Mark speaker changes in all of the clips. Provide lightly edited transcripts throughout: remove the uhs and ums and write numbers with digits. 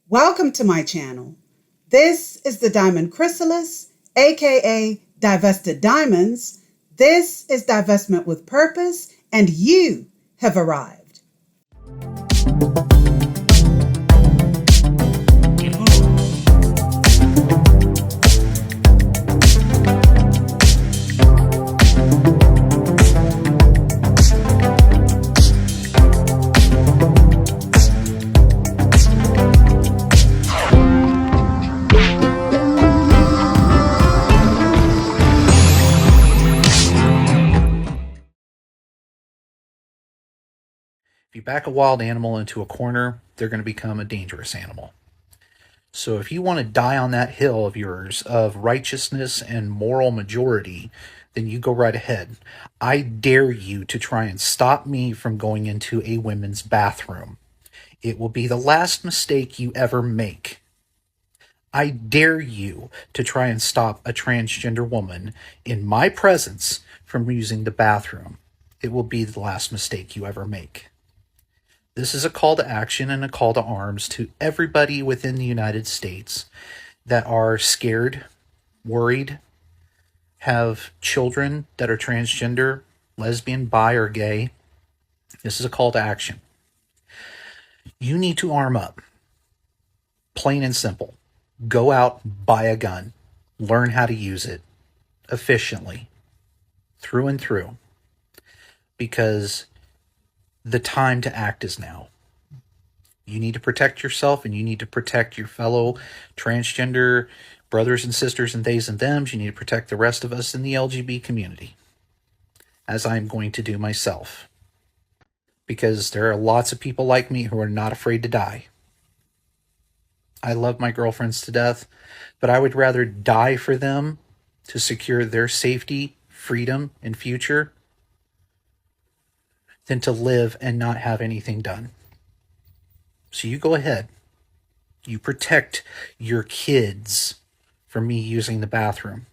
Speaker 1: Welcome to my channel. This is the Diamond Chrysalis, aka Divested Diamonds. This is Divestment with Purpose, and you have arrived.
Speaker 2: If you back a wild animal into a corner, they're going to become a dangerous animal. So if you want to die on that hill of yours of righteousness and moral majority, then you go right ahead. I dare you to try and stop me from going into a women's bathroom. It will be the last mistake you ever make. I dare you to try and stop a transgender woman in my presence from using the bathroom. It will be the last mistake you ever make. This is a call to action and a call to arms to everybody within the United States that are scared, worried, have children that are transgender, lesbian, bi, or gay. This is a call to action. You need to arm up. Plain and simple. Go out, buy a gun. Learn how to use it efficiently, through and through. Because the time to act is now. You need to protect yourself, and you need to protect your fellow transgender brothers and sisters and theys and thems. You need to protect the rest of us in the LGBT community, as I'm going to do myself. Because there are lots of people like me who are not afraid to die. I love my girlfriends to death, but I would rather die for them to secure their safety, freedom, and future than to live and not have anything done. So you go ahead. You protect your kids from me using the bathroom.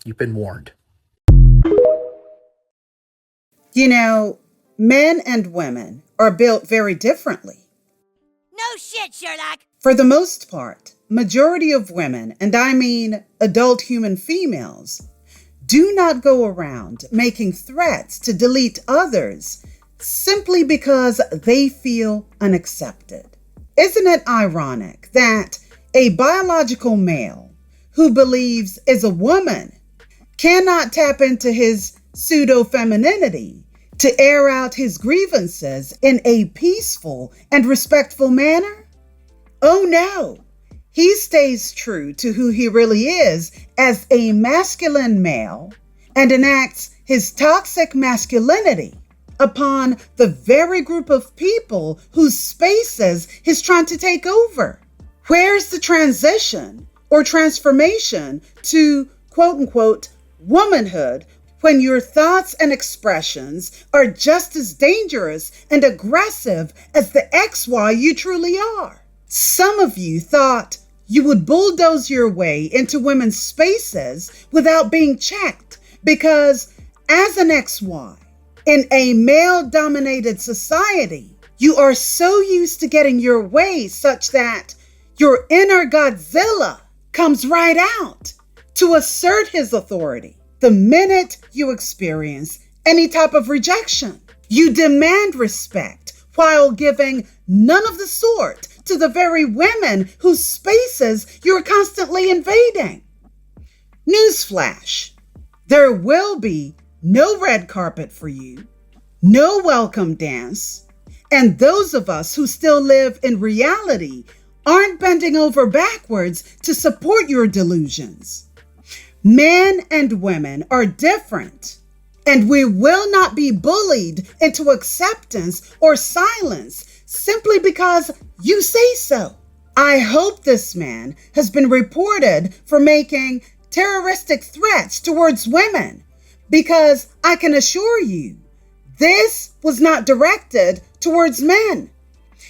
Speaker 2: You've been warned.
Speaker 1: You know, men and women are built very differently.
Speaker 3: No shit, Sherlock!
Speaker 1: For the most part, majority of women, and I mean adult human females, do not go around making threats to delete others simply because they feel unaccepted. Isn't it ironic that a biological male who believes is a woman cannot tap into his pseudo-femininity to air out his grievances in a peaceful and respectful manner? Oh no! He stays true to who he really is as a masculine male and enacts his toxic masculinity upon the very group of people whose spaces he's trying to take over. Where's the transition or transformation to quote-unquote womanhood when your thoughts and expressions are just as dangerous and aggressive as the XY you truly are? Some of you thought you would bulldoze your way into women's spaces without being checked because, as an XY, in a male-dominated society, you are so used to getting your way such that your inner Godzilla comes right out to assert his authority. The minute you experience any type of rejection, you demand respect while giving none of the sort to the very women whose spaces you're constantly invading. Newsflash, there will be no red carpet for you, no welcome dance, and those of us who still live in reality aren't bending over backwards to support your delusions. Men and women are different, and we will not be bullied into acceptance or silence simply because you say so. I hope this man has been reported for making terroristic threats towards women, because I can assure you, this was not directed towards men.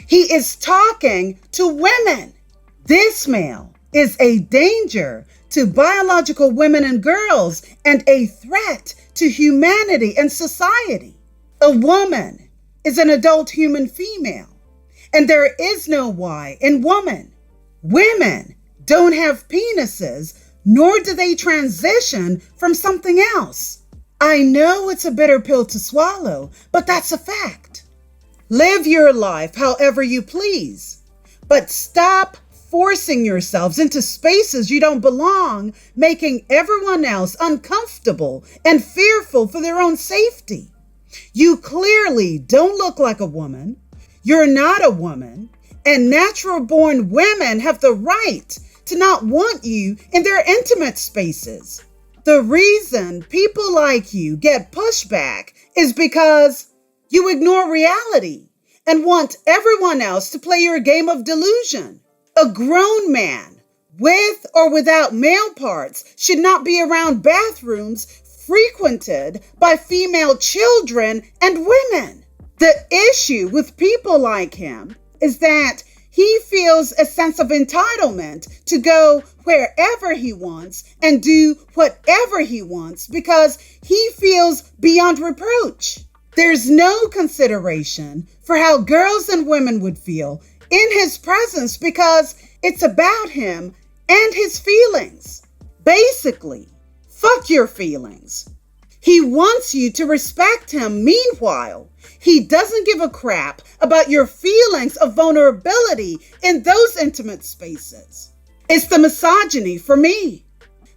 Speaker 1: He is talking to women. This male is a danger to biological women and girls and a threat to humanity and society. A woman is an adult human female. And there is no Y in woman. Women don't have penises, nor do they transition from something else. I know it's a bitter pill to swallow, but that's a fact. Live your life however you please, but stop forcing yourselves into spaces you don't belong, making everyone else uncomfortable and fearful for their own safety. You clearly don't look like a woman. You're not a woman, and natural-born women have the right to not want you in their intimate spaces. The reason people like you get pushback is because you ignore reality and want everyone else to play your game of delusion. A grown man, with or without male parts, should not be around bathrooms frequented by female children and women. The issue with people like him is that he feels a sense of entitlement to go wherever he wants and do whatever he wants because he feels beyond reproach. There's no consideration for how girls and women would feel in his presence because it's about him and his feelings. Basically, fuck your feelings. He wants you to respect him. Meanwhile, he doesn't give a crap about your feelings of vulnerability in those intimate spaces. It's the misogyny for me.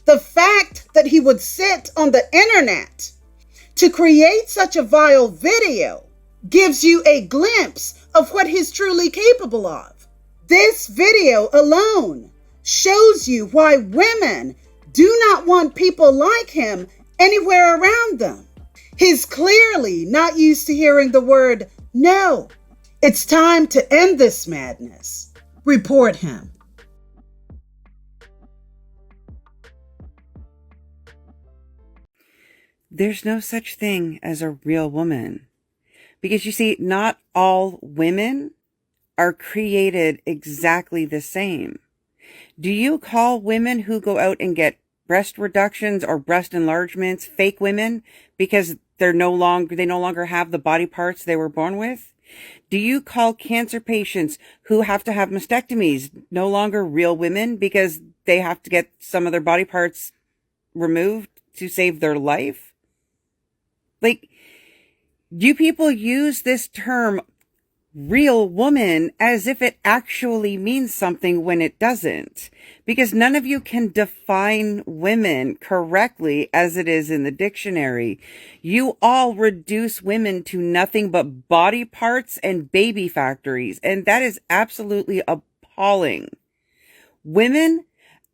Speaker 1: The fact that he would sit on the internet to create such a vile video gives you a glimpse of what he's truly capable of. This video alone shows you why women do not want people like him anywhere around them. He's clearly not used to hearing the word no. It's time to end this madness. Report him.
Speaker 4: There's no such thing as a real woman. Because you see, not all women are created exactly the same. Do you call women who go out and get breast reductions or breast enlargements fake women because they no longer have the body parts they were born with? Do you call cancer patients who have to have mastectomies no longer real women because they have to get some of their body parts removed to save their life? Like, you people use this term real woman as if it actually means something when it doesn't, because none of you can define women correctly as it is in the dictionary. You all reduce women to nothing but body parts and baby factories, and that is absolutely appalling. Women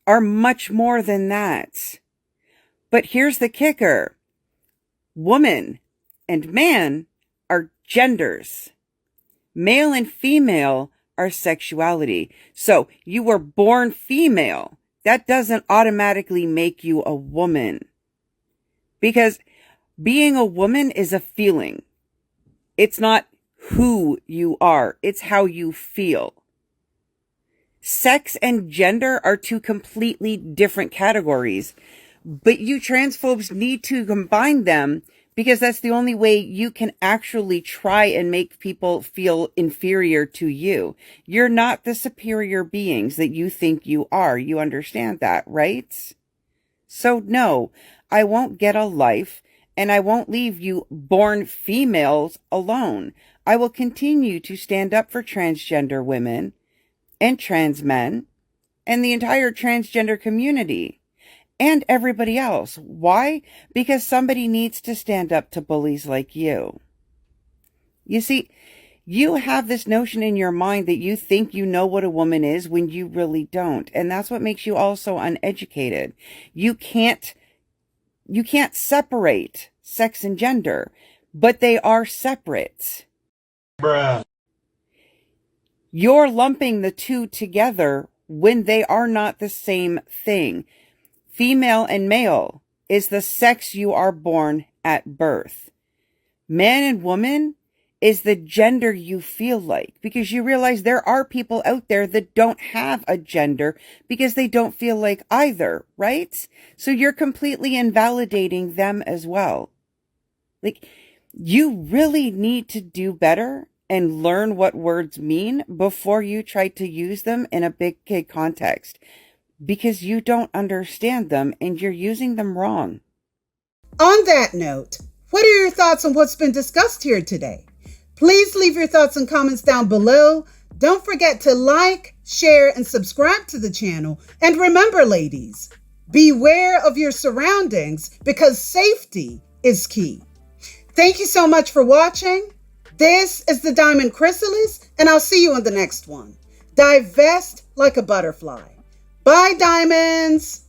Speaker 4: are much more than that. But here's the kicker. Woman and man are genders. Male and female are sexuality. So you were born female. That doesn't automatically make you a woman. Because being a woman is a feeling. It's not who you are. It's how you feel. Sex and gender are two completely different categories. But you transphobes need to combine them because that's the only way you can actually try and make people feel inferior to you. You're not the superior beings that you think you are. You understand that, right? So no, I won't get a life, and I won't leave you born females alone. I will continue to stand up for transgender women and trans men and the entire transgender community. And everybody else. Why? Because somebody needs to stand up to bullies like you. You see, you have this notion in your mind that you think you know what a woman is when you really don't. And that's what makes you all so uneducated. You can't separate sex and gender, but they are separate.
Speaker 5: Bruh.
Speaker 4: You're lumping the two together when they are not the same thing. Female and male is the sex you are born at birth. Man and woman is the gender you feel like, because you realize there are people out there that don't have a gender because they don't feel like either, right? So you're completely invalidating them as well. Like, you really need to do better and learn what words mean before you try to use them in a big kid context, because you don't understand them and you're using them wrong.
Speaker 1: On that note, what are your thoughts on what's been discussed here today? Please leave your thoughts and comments down below. Don't forget to like, share, and subscribe to the channel. And remember, ladies, beware of your surroundings because safety is key. Thank you so much for watching. This is the Diamond Chrysalis, and I'll see you in the next one. Divest like a butterfly. Bye, diamonds!